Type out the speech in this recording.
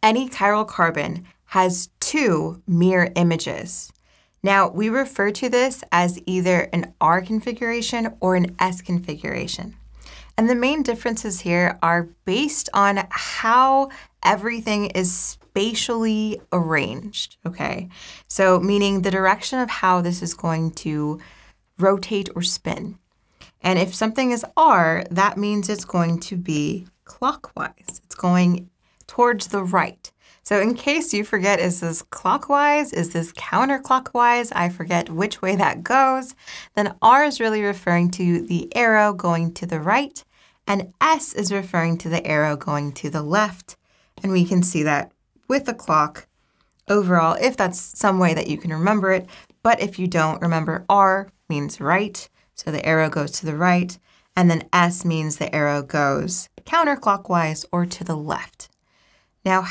Any chiral carbon has two mirror images. Now, we refer to this as either an R configuration or an S configuration. And the main differences here are based on how everything is spatially arranged, okay? So meaning the direction of how this is going to rotate or spin. And if something is R, that means it's going to be clockwise. It's going towards the right. So in case you forget, is this clockwise? Is this counterclockwise? I forget which way that goes. Then R is really referring to the arrow going to the right, and S is referring to the arrow going to the left. And we can see that with the clock overall, if that's some way that you can remember it. But if you don't, remember R means right, so the arrow goes to the right, and then S means the arrow goes counterclockwise or to the left. Now,